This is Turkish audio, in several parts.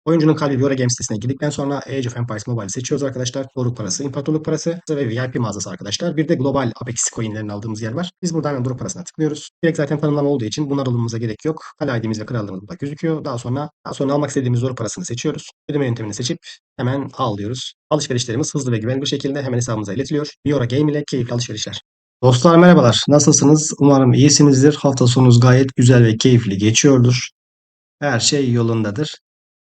Oyuncunun kalbi bir Game sitesine girdikten sonra Age of Empires Mobile'i seçiyoruz arkadaşlar. Doruk parası, imparatorluk parası ve VIP mağazası arkadaşlar. Bir de global Apex coinlerini aldığımız yer var. Biz buradan Doruk parasına tıklıyoruz. Direkt zaten tanımlama olduğu için bunlar alınmamıza gerek yok. Kale ID'miz ve krallığımız burada gözüküyor. Daha sonra almak istediğimiz Doruk parasını seçiyoruz. Ödeme yöntemini seçip hemen al diyoruz. Alışverişlerimiz hızlı ve güvenli bir şekilde hemen hesabımıza iletiliyor. Miora Game ile keyifli alışverişler. Dostlar merhabalar. Nasılsınız? Umarım iyisinizdir. Hafta sonunuz gayet güzel ve keyifli geçiyordur. Her şey yolundadır.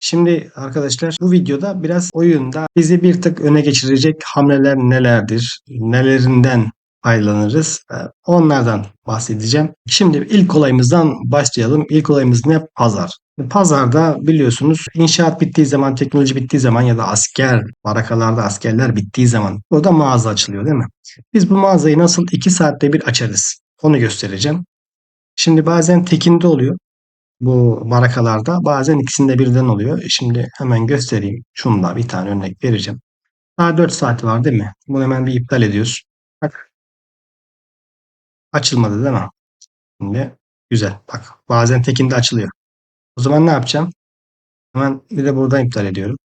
Şimdi arkadaşlar bu videoda biraz oyunda bizi bir tık öne geçirecek hamleler nelerdir, nelerinden faydalanırız, onlardan bahsedeceğim. Şimdi ilk olayımızdan başlayalım. İlk olayımız ne? Pazar. Pazarda biliyorsunuz inşaat bittiği zaman, teknoloji bittiği zaman ya da barakalarda askerler bittiği zaman orada mağaza açılıyor değil mi? Biz bu mağazayı nasıl 2 saatte bir açarız? Onu göstereceğim. Şimdi bazen tekinde oluyor bu marakalarda. Bazen ikisinde birden oluyor. Şimdi hemen göstereyim. Şunda bir tane örnek vereceğim. Daha 4 saat var değil mi? Bunu hemen bir iptal ediyoruz. Bak açılmadı değil mi? Şimdi güzel. Bak bazen tekinde açılıyor. O zaman ne yapacağım? Hemen bir de buradan iptal ediyorum.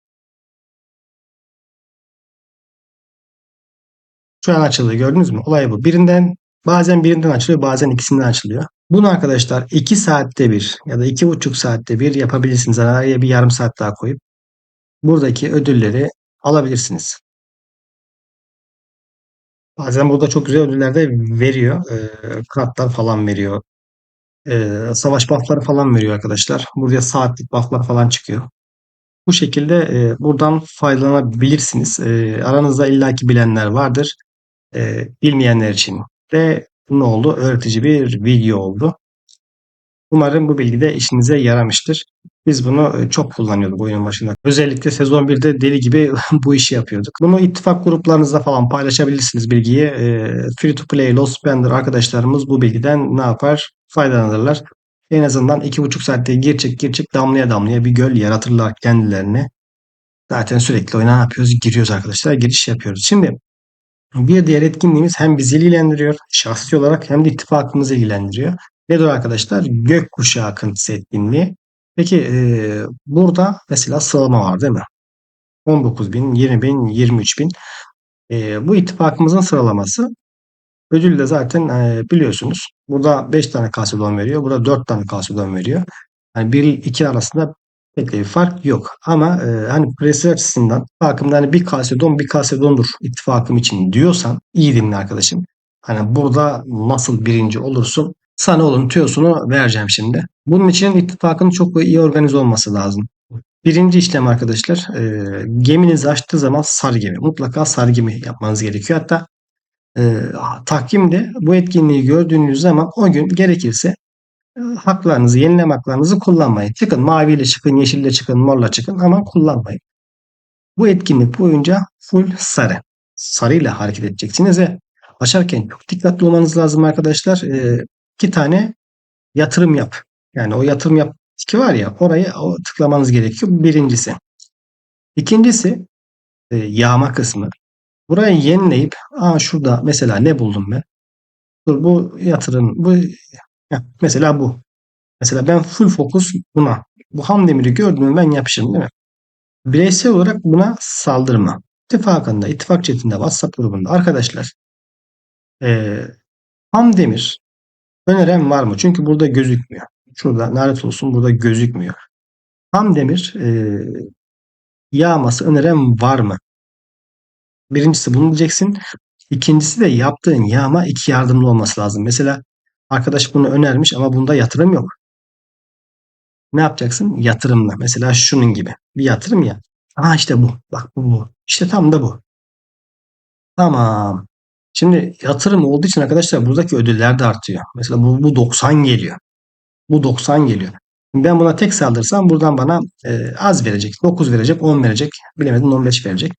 Şu an açıldı gördünüz mü? Olay bu. Bazen birinden açılıyor, bazen ikisinden açılıyor. Bunu arkadaşlar 2 saatte bir ya da 2,5 saatte bir yapabilirsiniz. Araya bir yarım saat daha koyup buradaki ödülleri alabilirsiniz. Bazen burada çok güzel ödüller de veriyor. Kratlar falan veriyor. Savaş buffları falan veriyor arkadaşlar. Buraya saatlik bufflar falan çıkıyor. Bu şekilde buradan faydalanabilirsiniz. Aranızda illaki bilenler vardır. Bilmeyenler için de ne oldu? Öğretici bir video oldu. Umarım bu bilgi de işinize yaramıştır. Biz bunu çok kullanıyorduk oyunun başında. Özellikle sezon 1'de deli gibi bu işi yapıyorduk. Bunu ittifak gruplarınızda falan paylaşabilirsiniz bilgiyi. Free to play Lost Spender arkadaşlarımız bu bilgiden ne yapar? Faydalanırlar. En azından 2,5 saatte girecek damlaya damlaya bir göl yaratırlar kendilerine. Zaten sürekli oyuna ne yapıyoruz? Giriyoruz arkadaşlar. Giriş yapıyoruz. Şimdi bir diğer etkinliğimiz hem bizi ilgilendiriyor şahsi olarak hem de ittifakımızı ilgilendiriyor. Nedir arkadaşlar? Gökkuşağı akıntısı etkinliği. Peki burada mesela sıralama var değil mi? 19 bin, 20 bin, 23 bin. Bu ittifakımızın sıralaması. Ödül de zaten biliyorsunuz. Burada 5 tane Kalsedon veriyor. Burada 4 tane Kalsedon veriyor. Yani 1 2 arasında pek de bir fark yok. Ama hani presi açısından ittifakımda hani bir Kalsedon'dur ittifakım için diyorsan iyi dinle arkadaşım. Hani burada nasıl birinci olursun? Sana onun tüyosunu vereceğim şimdi. Bunun için ittifakın çok iyi organize olması lazım. Birinci işlem arkadaşlar geminizi açtığı zaman sarı gemi. Mutlaka sarı gemi yapmanız gerekiyor. Hatta e, takvimde bu etkinliği gördüğünüz zaman o gün gerekirse haklarınızı, yenileme haklarınızı kullanmayın. Çıkın maviyle çıkın, yeşille çıkın, morla çıkın ama kullanmayın. Bu etkinlik boyunca full sarı. Sarıyla hareket edeceksiniz ve açarken çok dikkatli olmanız lazım arkadaşlar. 2 tane yatırım yap. Yani o yatırım yap tiki var ya oraya tıklamanız gerekiyor. Birincisi. İkincisi yağma kısmı. Burayı yenileyip şurada mesela ne buldum ben? Dur bu yatırım mesela bu. Mesela ben full fokus buna. Bu ham demiri gördüğümü ben yapışırım değil mi? Bireysel olarak buna saldırma. İttifakında, ittifak chatinde, WhatsApp grubunda arkadaşlar eee ham demir öneren var mı? Çünkü burada gözükmüyor. Şurada lanet olsun burada gözükmüyor. Ham demir yağması öneren var mı? Birincisi bunu diyeceksin. İkincisi de yaptığın yağma iki yardımlı olması lazım. Mesela arkadaş bunu önermiş ama bunda yatırım yok. Ne yapacaksın? Yatırımla. Mesela şunun gibi. Bir yatırım ya. İşte bu. Bak bu. İşte tam da bu. Tamam. Şimdi yatırım olduğu için arkadaşlar buradaki ödüller de artıyor. Mesela bu 90 geliyor. Bu 90 geliyor. Ben buna tek saldırsam buradan bana az verecek. 9 verecek, 10 verecek. Bilemedim 15 verecek.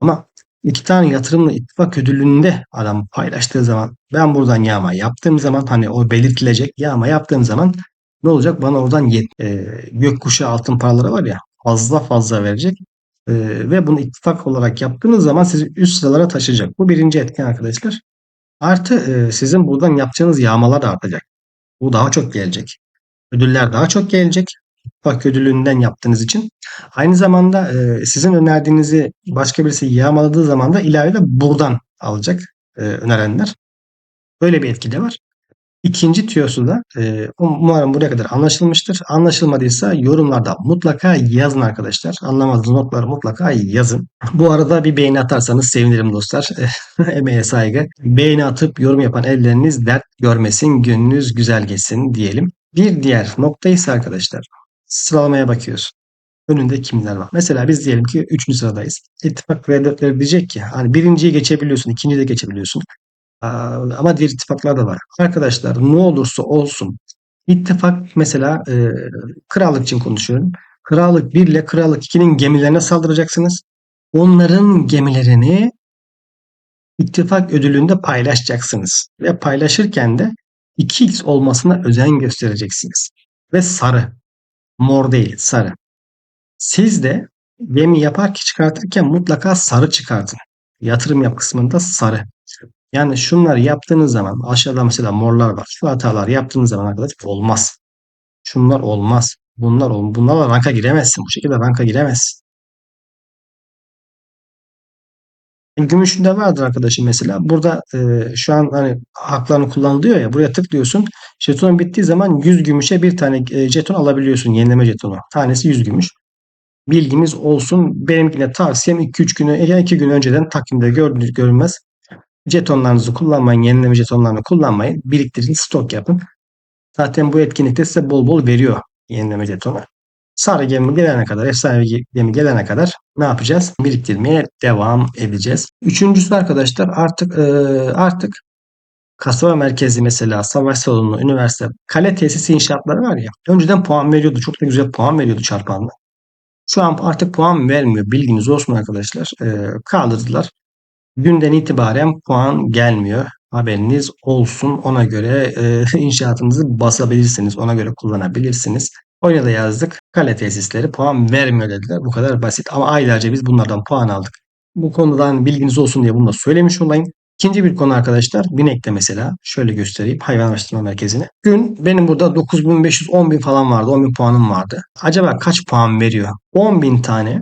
Ama 2 tane yatırımla ittifak ödülünde adam paylaştığı zaman ben buradan yağma yaptığım zaman hani o belirtilecek yağma yaptığım zaman ne olacak? Bana oradan gökkuşağı altın paraları var ya fazla fazla verecek. Ve bunu ittifak olarak yaptığınız zaman sizi üst sıralara taşıyacak. Bu birinci etken arkadaşlar. Artı sizin buradan yapacağınız yağmalar da artacak. Bu daha çok gelecek. Ödüller daha çok gelecek. ittifak ödülünden yaptığınız için. Aynı zamanda sizin önerdiğinizi başka birisi yağmaladığı zaman da ilave de buradan alacak önerenler. Böyle bir etki de var. İkinci tüyosu da umarım buraya kadar anlaşılmıştır. Anlaşılmadıysa yorumlarda mutlaka yazın arkadaşlar. Anlamadığınız notları mutlaka yazın. Bu arada bir beğeni atarsanız sevinirim dostlar. Emeğe saygı. Beğeni atıp yorum yapan elleriniz dert görmesin, gönlünüz güzel geçsin diyelim. Bir diğer nokta ise arkadaşlar sıralamaya bakıyoruz. Önünde kimler var? Mesela biz diyelim ki 3. sıradayız. İttifak V4'leri diyecek ki hani birinciyi geçebiliyorsun, ikinciyi de geçebiliyorsun. Ama diğer ittifaklar da var. Arkadaşlar ne olursa olsun ittifak mesela krallık için konuşuyorum. Krallık 1 ile Krallık 2'nin gemilerine saldıracaksınız. Onların gemilerini ittifak ödülünde paylaşacaksınız. Ve paylaşırken de 2x olmasına özen göstereceksiniz. Ve sarı. Mor değil, sarı. Siz de gemi çıkartırken mutlaka sarı çıkartın. Yatırım yap kısmında sarı. Yani şunları yaptığınız zaman aşağıda mesela morlar var. Şu hatalar yaptığınız zaman arkadaşlar olmaz. Şunlar olmaz. Bunlarla ranka giremezsin. Bu şekilde ranka giremezsin. Gümüşünde vardır arkadaşım mesela. Burada şu an hani haklarını kullanılıyor ya. Buraya tıklıyorsun. Jeton bittiği zaman 100 gümüşe bir tane jeton alabiliyorsun. Yenileme jetonu. Tanesi 100 gümüş. Bilgimiz olsun. Benimkine tavsiyem 2-3 günü, yani 2 gün önceden takvimde gördüğünüz görünmez. Jetonlarınızı kullanmayın. Yenileme jetonlarını kullanmayın. Biriktirin, stok yapın. Zaten bu etkinlikte size bol bol veriyor yenileme jetonu. Sarı gemi gelene kadar, efsane gemi gelene kadar ne yapacağız? Biriktirmeye devam edeceğiz. Üçüncüsü arkadaşlar artık kasaba merkezi mesela savaş salonu, üniversite, kale tesisi inşaatları var ya. Önceden puan veriyordu. Çok da güzel puan veriyordu çarpanla. Şu an artık puan vermiyor. Bilginiz olsun arkadaşlar. Kaldırdılar. Günden itibaren puan gelmiyor. Haberiniz olsun. Ona göre inşaatınızı basabilirsiniz. Ona göre kullanabilirsiniz. Oraya da yazdık. Kale tesisleri puan vermiyor dediler. Bu kadar basit. Ama aylarca biz bunlardan puan aldık. Bu konudan bilginiz olsun diye bunu da söylemiş olayım. İkinci bir konu arkadaşlar. Binek'te mesela. Şöyle göstereyim. Hayvan Araştırma Merkezi'ne. Gün benim burada 9.500 10.000 falan vardı. 10.000 puanım vardı. Acaba kaç puan veriyor? 10.000 tane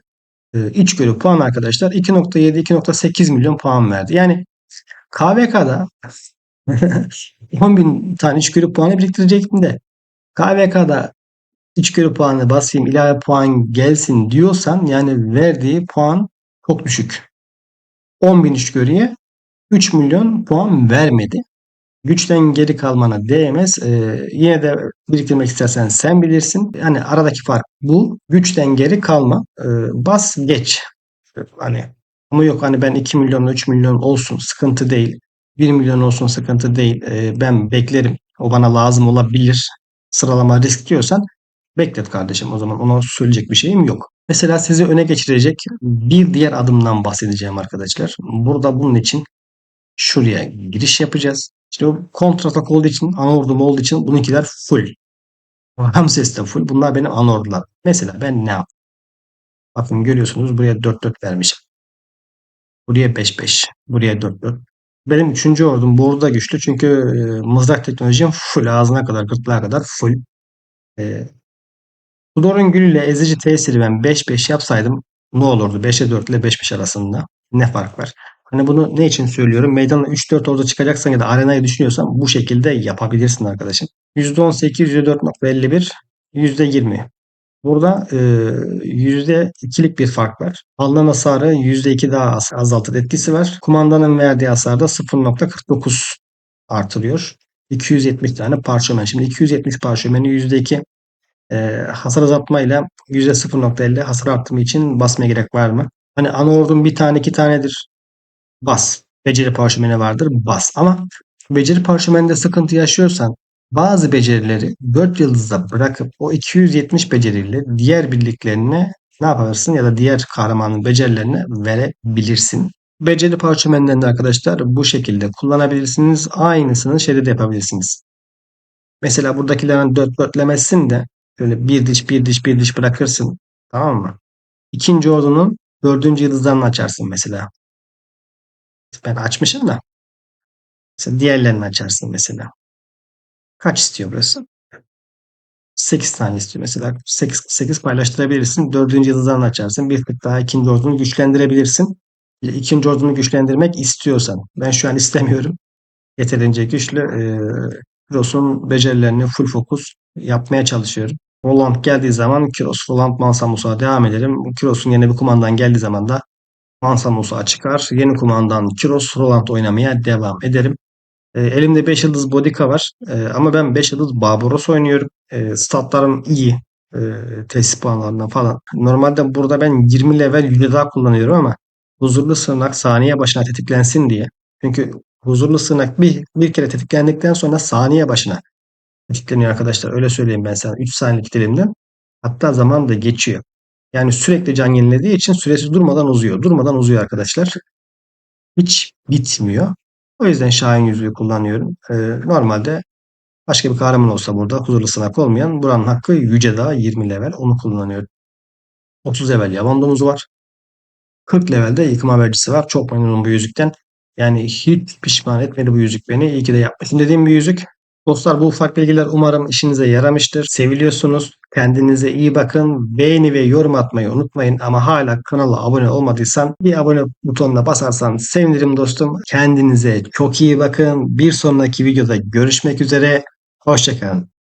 içgörü puan arkadaşlar 2.7-2.8 milyon puan verdi. Yani KVK'da 10 bin tane içgörü puanı biriktirecektim de KVK'da içgörü puanı basayım ilave puan gelsin diyorsan yani verdiği puan çok düşük. 10 bin içgörüye 3 milyon puan vermedi. Güçten geri kalmana değmez. Yine de biriktirmek istersen sen bilirsin. Yani aradaki fark bu. Güçten geri kalma. Bas geç. Hani ama yok hani ben 2 milyon 3 milyon olsun sıkıntı değil. 1 milyon olsun sıkıntı değil. Ben beklerim. O bana lazım olabilir. Sıralama risk diyorsan beklet kardeşim. O zaman ona söyleyecek bir şeyim yok. Mesela sizi öne geçirecek bir diğer adımdan bahsedeceğim arkadaşlar. Burada bunun için şuraya giriş yapacağız. İşte o kontratak olduğu için, anaordum olduğu için bununkiler full. Ramses de full. Bunlar benim anaordular. Mesela ben ne yaptım? Bakın görüyorsunuz buraya 4-4 vermişim. Buraya 5-5. Buraya 4-4. Benim üçüncü ordum bu orduda güçlü çünkü mızrak teknolojim full ağzına kadar gırtlağa kadar full. E, Tudor'un gülüyle ezici tesiri ben 5-5 yapsaydım ne olurdu? 5'e 4 ile 5-5 arasında ne fark var? Hani bunu ne için söylüyorum? Meydana 3-4 orada çıkacaksan ya da arenayı düşünüyorsan bu şekilde yapabilirsin arkadaşım. %18, %4.51, %20. Burada %2'lik bir fark var. Alınan hasarı %2 daha azaltır etkisi var. Kumandanın verdiği hasar da 0.49 artırıyor. 270 tane parşömen. Şimdi 270 parşömeni %2 hasar azaltmayla %0.50 hasar arttırma için basmaya gerek var mı? Hani ana ordum bir tane iki tanedir. Bas. Beceri parşömeni vardır. Bas. Ama beceri parşömeninde sıkıntı yaşıyorsan bazı becerileri 4 yıldızda bırakıp o 270 beceriyle diğer birliklerine ne yaparsın ya da diğer kahramanın becerilerini verebilirsin. Beceri parşömenlerini de arkadaşlar bu şekilde kullanabilirsiniz. Aynısını şeyde de yapabilirsiniz. Mesela buradakilerin dört dörtlemezsin de böyle bir diş bir diş bir diş bırakırsın. Tamam mı? İkinci ordunun dördüncü yıldızlarını açarsın mesela. Ben açmışım da. Mesela diğerlerini açarsın mesela. Kaç istiyor burası? 8 tane istiyor mesela. 8 paylaştırabilirsin. Dördüncü yıldızdan açarsın. Bir tık daha ikinci ordunu güçlendirebilirsin. İkinci ordunu güçlendirmek istiyorsan. Ben şu an istemiyorum. Yeterince güçlü. Kiros'un becerilerini full fokus yapmaya çalışıyorum. Roland geldiği zaman Kiros, Roland, Mansa Musa devam edelim. Kiros'un yeni bir kumandan geldiği zaman da Mansa Musa çıkar. Yeni kumandan Kiros, Roland oynamaya devam ederim. Elimde 5 yıldız Bodica var. Ama ben 5 yıldız Barbaros oynuyorum. Statlarım iyi. E, Tesis puanlarından falan. Normalde burada ben 20 level yüce daha kullanıyorum ama huzurlu sığınak saniye başına tetiklensin diye. Çünkü huzurlu sığınak bir kere tetiklendikten sonra saniye başına tetikleniyor arkadaşlar. Öyle söyleyeyim ben sana. 3 saniyelik dilimden. Hatta zaman da geçiyor. Yani sürekli can yenilediği için süresi durmadan uzuyor. Durmadan uzuyor arkadaşlar. Hiç bitmiyor. O yüzden Şahin yüzüğü kullanıyorum. Normalde başka bir kahraman olsa burada huzurlu sınak olmayan buranın hakkı Yüce Dağ 20 level onu kullanıyorum. 30 level yaban domuzu var. 40 levelde yıkım habercisi var. Çok memnunum bu yüzükten. Yani hiç pişman etmedi bu yüzük beni. İyi ki de yapmışım dediğim bir yüzük. Dostlar bu ufak bilgiler umarım işinize yaramıştır. Seviliyorsunuz. Kendinize iyi bakın. Beğeni ve yorum atmayı unutmayın. Ama hala kanala abone olmadıysan bir abone butonuna basarsan sevinirim dostum. Kendinize çok iyi bakın. Bir sonraki videoda görüşmek üzere. Hoşçakalın.